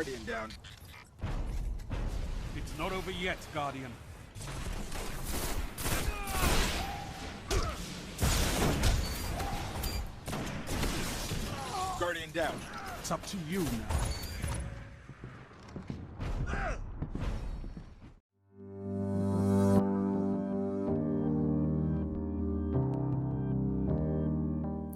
Guardian down. It's not over yet, Guardian. Guardian down. It's up to you now.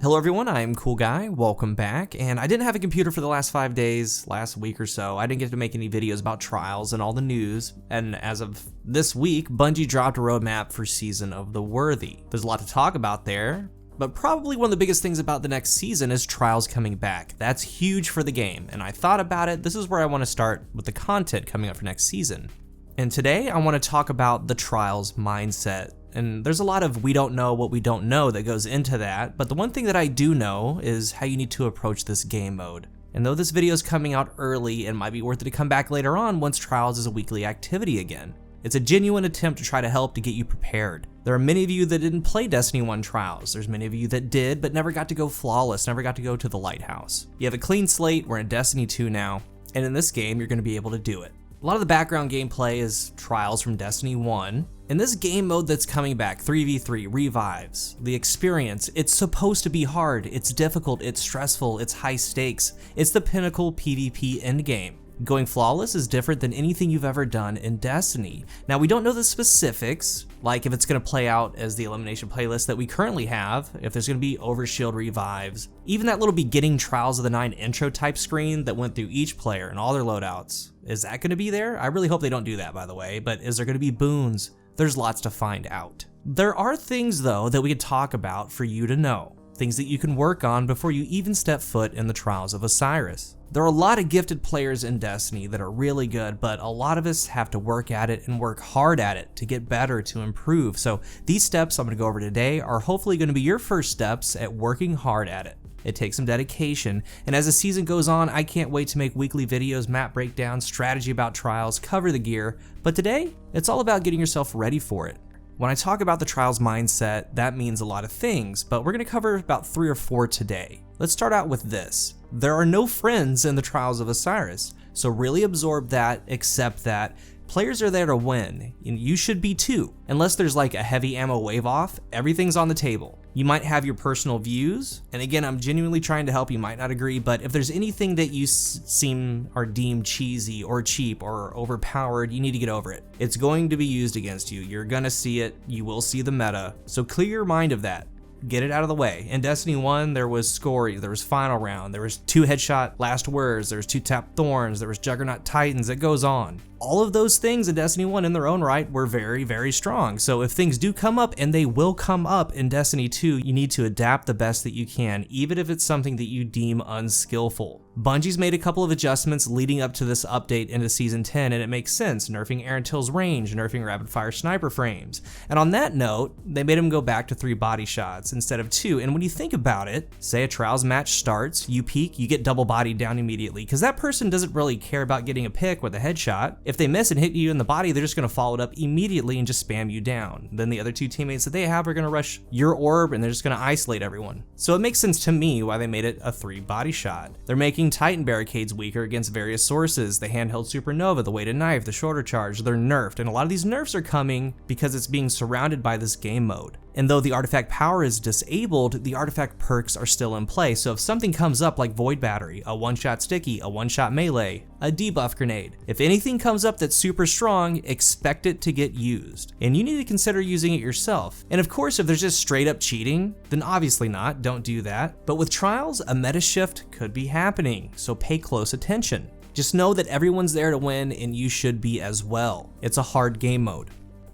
Hello everyone, I'm CoolGuy, welcome back, and I didn't have a computer for the last 5 days, last week or so. I didn't get to make any videos about Trials and all the news, and as of this week, Bungie dropped a roadmap for Season of the Worthy. There's a lot to talk about there, but probably one of the biggest things about the next season is Trials coming back. That's huge for the game, and I thought about it. This is where I want to start with the content coming up for next season. And today, I want to talk about the Trials mindset. And there's a lot of we don't know what we don't know that goes into that, but the one thing that I do know is how you need to approach this game mode. And though this video is coming out early, it might be worth it to come back later on once Trials is a weekly activity again. It's a genuine attempt to try to help to get you prepared. There are many of you that didn't play Destiny 1 Trials. There's many of you that did, but never got to go flawless, never got to go to the lighthouse. You have a clean slate, we're in Destiny 2 now, and in this game, you're gonna be able to do it. A lot of the background gameplay is Trials from Destiny 1. In this game mode that's coming back, 3v3, revives, the experience, it's supposed to be hard, it's difficult, it's stressful, it's high stakes, it's the pinnacle PvP endgame. Going flawless is different than anything you've ever done in Destiny. Now we don't know the specifics, like if it's going to play out as the elimination playlist that we currently have, if there's going to be overshield revives, even that little beginning Trials of the 9 intro type screen that went through each player and all their loadouts. Is that going to be there? I really hope they don't do that, by the way, but is there going to be boons? There's lots to find out. There are things though that we could talk about for you to know, things that you can work on before you even step foot in the Trials of Osiris. There are a lot of gifted players in Destiny that are really good, but a lot of us have to work at it and work hard at it to get better, to improve. So these steps I'm going to go over today are hopefully going to be your first steps at working hard at it. It takes some dedication, and as the season goes on, I can't wait to make weekly videos, map breakdowns, strategy about Trials, cover the gear, but today, it's all about getting yourself ready for it. When I talk about the Trials mindset, that means a lot of things, but we're going to cover about 3 or 4 today. Let's start out with this. There are no friends in the Trials of Osiris, so really absorb that, accept that. Players are there to win, and you should be too. Unless there's like a heavy ammo wave off, everything's on the table. You might have your personal views, and again, I'm genuinely trying to help, you might not agree, but if there's anything that you seem are deemed cheesy or cheap or overpowered, you need to get over it. It's going to be used against you. You're gonna see it, you will see the meta, so clear your mind of that. Get it out of the way. In Destiny 1, there was Scory, there was Final Round, there was 2 headshot last words, there was 2 tap thorns, there was Juggernaut Titans, it goes on. All of those things in Destiny 1 in their own right were very, very strong. So if things do come up, and they will come up in Destiny 2, you need to adapt the best that you can, even if it's something that you deem unskillful. Bungie's made a couple of adjustments leading up to this update into Season 10, and it makes sense, nerfing Aaron Till's range, nerfing rapid-fire sniper frames. And on that note, they made him go back to 3 body shots instead of 2, and when you think about it, say a Trials match starts, you peek, you get double bodied down immediately, because that person doesn't really care about getting a pick with a headshot. If they miss and hit you in the body, they're just going to follow it up immediately and just spam you down. Then the other 2 teammates that they have are going to rush your orb, and they're just going to isolate everyone. So it makes sense to me why they made it a 3 body shot. They're making Titan barricades weaker against various sources. The handheld supernova, the weighted knife, the shorter charge, they're nerfed, and a lot of these nerfs are coming because it's being surrounded by this game mode. And though the artifact power is disabled, the artifact perks are still in play. So if something comes up like Void Battery, a one-shot sticky, a one-shot melee, a debuff grenade, if anything comes up that's super strong, expect it to get used. And you need to consider using it yourself. And of course, if there's just straight up cheating, then obviously not, don't do that. But with Trials, a meta shift could be happening, so pay close attention. Just know that everyone's there to win, and you should be as well. It's a hard game mode.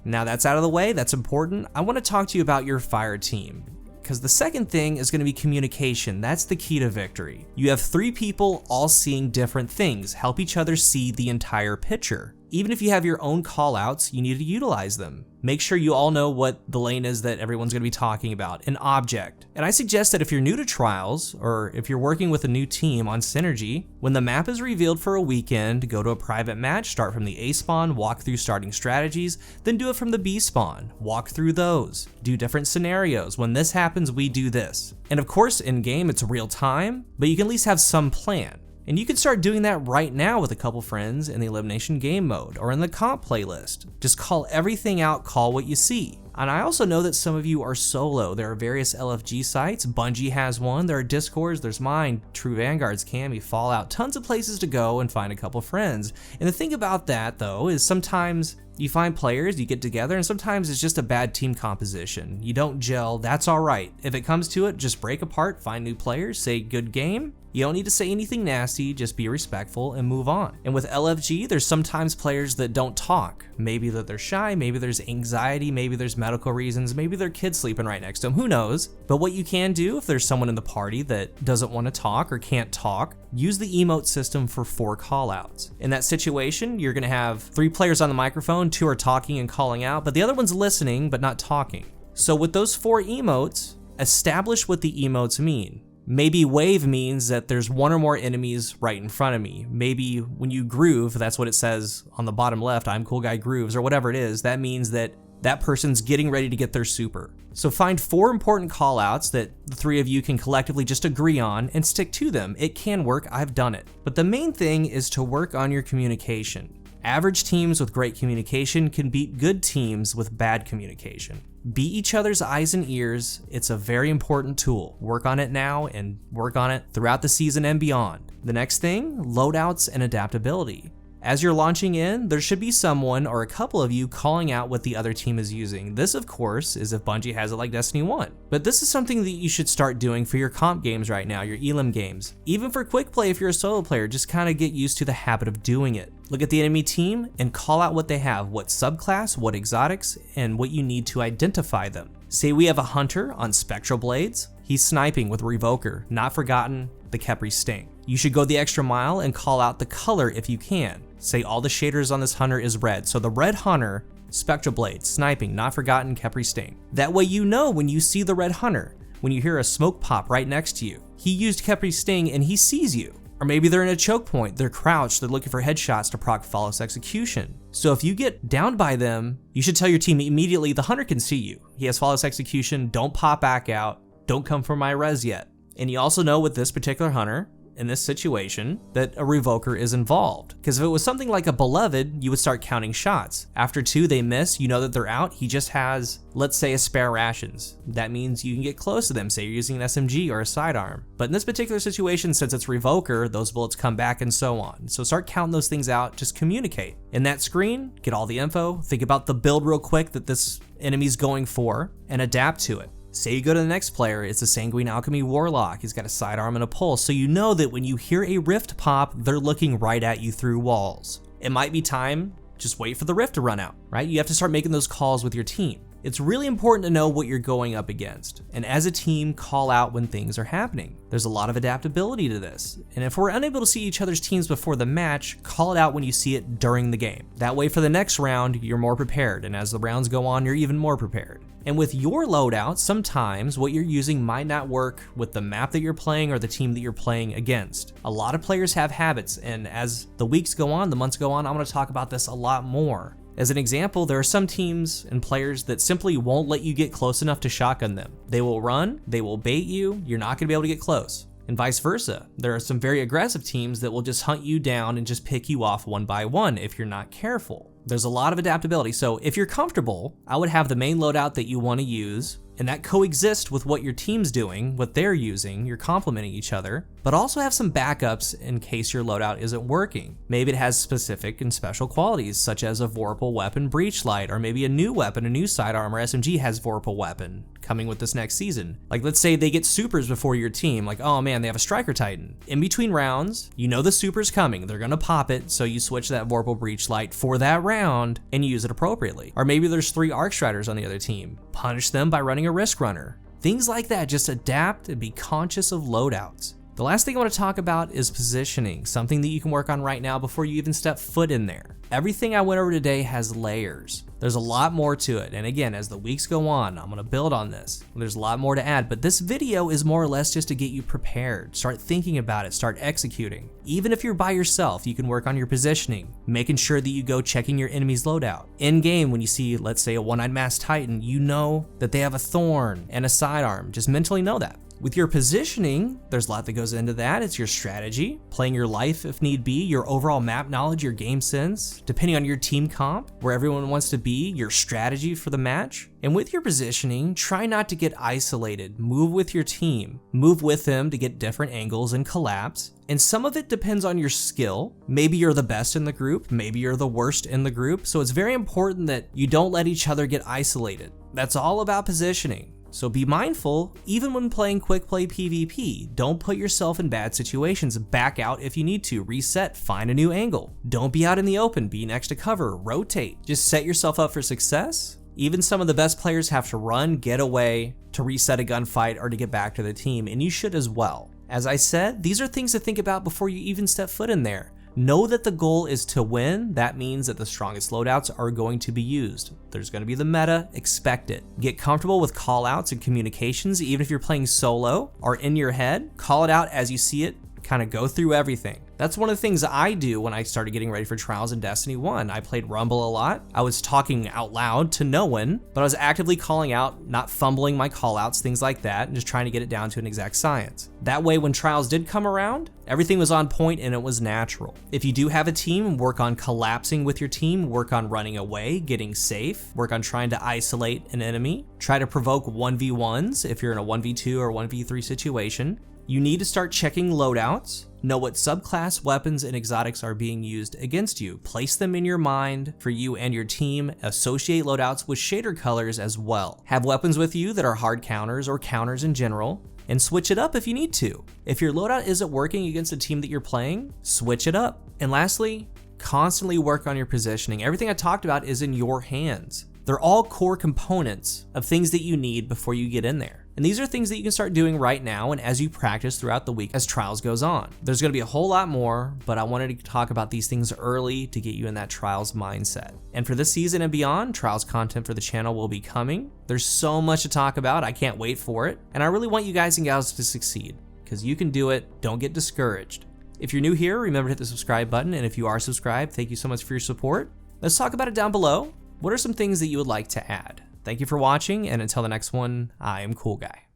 Now that's out of the way, that's important. I want to talk to you about your fire team, because the second thing is going to be communication. That's the key to victory. You have 3 people all seeing different things. Help each other see the entire picture. Even if you have your own callouts, you need to utilize them. Make sure you all know what the lane is that everyone's going to be talking about, an object. And I suggest that if you're new to Trials, or if you're working with a new team on Synergy, when the map is revealed for a weekend, go to a private match, start from the A spawn, walk through starting strategies, then do it from the B spawn, walk through those, do different scenarios. When this happens, we do this. And of course, in game, it's real time, but you can at least have some plan. And you can start doing that right now with a couple friends in the elimination game mode or in the comp playlist. Just call everything out, call what you see. And I also know that some of you are solo. There are various LFG sites. Bungie has one. There are Discords. There's mine, True Vanguards, Cammy, Fallout. Tons of places to go and find a couple friends. And the thing about that, though, is sometimes you find players, you get together, and sometimes it's just a bad team composition. You don't gel, that's all right. If it comes to it, just break apart, find new players, say good game. You don't need to say anything nasty, just be respectful and move on. And with LFG, there's sometimes players that don't talk. Maybe that they're shy, maybe there's anxiety, maybe there's medical reasons, maybe their kid's sleeping right next to them, who knows? But what you can do if there's someone in the party that doesn't want to talk or can't talk, use the emote system for 4 callouts. In that situation, you're gonna have 3 players on the microphone, 2 are talking and calling out, but the other one's listening but not talking. So with those 4 emotes, establish what the emotes mean. Maybe wave means that there's 1 or more enemies right in front of me. Maybe when you groove, that's what it says on the bottom left, I'm CoolGuy grooves, or whatever it is, that means that that person's getting ready to get their super. So find 4 important callouts that the 3 of you can collectively just agree on and stick to them. It can work, I've done it. But the main thing is to work on your communication. Average teams with great communication can beat good teams with bad communication. Be each other's eyes and ears. It's a very important tool. Work on it now and work on it throughout the season and beyond. The next thing, loadouts and adaptability. As you're launching in, there should be someone or a couple of you calling out what the other team is using. This, of course, is if Bungie has it like Destiny 1. But this is something that you should start doing for your comp games right now, your elim games. Even for quick play if you're a solo player, just kind of get used to the habit of doing it. Look at the enemy team and call out what they have, what subclass, what exotics, and what you need to identify them. Say we have a hunter on Spectral Blades. He's sniping with Revoker, not forgotten the Khepri Sting. You should go the extra mile and call out the color if you can. Say all the shaders on this hunter is red. So the red hunter, Spectral Blade, sniping, not forgotten Khepri Sting. That way you know when you see the red hunter, when you hear a smoke pop right next to you, he used Khepri Sting and he sees you. Or maybe they're in a choke point, they're crouched, they're looking for headshots to proc flawless execution. So if you get downed by them, you should tell your team immediately the hunter can see you. He has flawless execution, don't pop back out, don't come for my res yet. And you also know with this particular hunter, in this situation, that a Revoker is involved. Because if it was something like a Beloved, you would start counting shots. After 2 they miss, you know that they're out, he just has, let's say, a spare rations. That means you can get close to them, say you're using an SMG or a sidearm. But in this particular situation, since it's Revoker, those bullets come back and so on. So start counting those things out, just communicate. In that screen, get all the info, think about the build real quick that this enemy's going for, and adapt to it. Say you go to the next player, it's a Sanguine Alchemy Warlock, he's got a sidearm and a pulse, so you know that when you hear a rift pop, they're looking right at you through walls. It might be time, just wait for the rift to run out, right? You have to start making those calls with your team. It's really important to know what you're going up against, and as a team, call out when things are happening. There's a lot of adaptability to this, and if we're unable to see each other's teams before the match, call it out when you see it during the game. That way for the next round, you're more prepared, and as the rounds go on, you're even more prepared. And with your loadout, sometimes what you're using might not work with the map that you're playing or the team that you're playing against. A lot of players have habits, and as the weeks go on, the months go on, I'm going to talk about this a lot more. As an example, there are some teams and players that simply won't let you get close enough to shotgun them. They will run, they will bait you, you're not going to be able to get close. And vice versa. There are some very aggressive teams that will just hunt you down and just pick you off one by one if you're not careful. There's a lot of adaptability, so if you're comfortable, I would have the main loadout that you want to use, and that coexists with what your team's doing, what they're using, you're complementing each other, but also have some backups in case your loadout isn't working. Maybe it has specific and special qualities, such as a Vorpal weapon breach light, or maybe a new weapon, a new sidearm or SMG has Vorpal weapon coming with this next season. Like let's say they get supers before your team, like oh man, they have a Striker Titan. In between rounds, you know the super's coming, they're gonna pop it, so you switch that Vorpal breach light for that round and use it appropriately. Or maybe there's 3 Arc Striders on the other team. Punish them by running a Risk Runner. Things like that, just adapt and be conscious of loadouts. The last thing I want to talk about is positioning, something that you can work on right now before you even step foot in there. Everything I went over today has layers. There's a lot more to it, and again, as the weeks go on, I'm gonna build on this. There's a lot more to add, but this video is more or less just to get you prepared. Start thinking about it, start executing. Even if you're by yourself, you can work on your positioning, making sure that you go checking your enemy's loadout. In game, when you see, let's say, a one-eyed masked Titan, you know that they have a Thorn and a sidearm. Just mentally know that. With your positioning, there's a lot that goes into that. It's your strategy, playing your life if need be, your overall map knowledge, your game sense, depending on your team comp, where everyone wants to be, your strategy for the match. And with your positioning, try not to get isolated. Move with your team. Move with them to get different angles and collapse. And some of it depends on your skill. Maybe you're the best in the group, maybe you're the worst in the group. So it's very important that you don't let each other get isolated. That's all about positioning. So be mindful, even when playing quick play PvP, don't put yourself in bad situations. Back out if you need to, reset, find a new angle. Don't be out in the open, be next to cover, rotate. Just set yourself up for success. Even some of the best players have to run, get away, to reset a gunfight or to get back to the team, and you should as well. As I said, these are things to think about before you even step foot in there. Know that the goal is to win. That means that the strongest loadouts are going to be used. There's going to be the meta, expect it. Get comfortable with callouts and communications, even if you're playing solo or in your head. Call it out as you see it, kind of go through everything. That's one of the things I do when I started getting ready for Trials in Destiny 1. I played Rumble a lot. I was talking out loud to no one, but I was actively calling out, not fumbling my callouts, things like that, and just trying to get it down to an exact science. That way, when Trials did come around, everything was on point and it was natural. If you do have a team, work on collapsing with your team, work on running away, getting safe, work on trying to isolate an enemy, try to provoke 1v1s if you're in a 1v2 or 1v3 situation. You need to start checking loadouts, know what subclass weapons and exotics are being used against you. Place them in your mind for you and your team. Associate loadouts with shader colors as well. Have weapons with you that are hard counters or counters in general, and switch it up if you need to. If your loadout isn't working against a team that you're playing, switch it up. And lastly, constantly work on your positioning. Everything I talked about is in your hands. They're all core components of things that you need before you get in there. And these are things that you can start doing right now and as you practice throughout the week as Trials goes on. There's gonna be a whole lot more, but I wanted to talk about these things early to get you in that Trials mindset. And for this season and beyond, Trials content for the channel will be coming. There's so much to talk about, I can't wait for it. And I really want you guys and gals to succeed, because you can do it, don't get discouraged. If you're new here, remember to hit the subscribe button, and if you are subscribed, thank you so much for your support. Let's talk about it down below. What are some things that you would like to add? Thank you for watching, and until the next one, I am CoolGuy.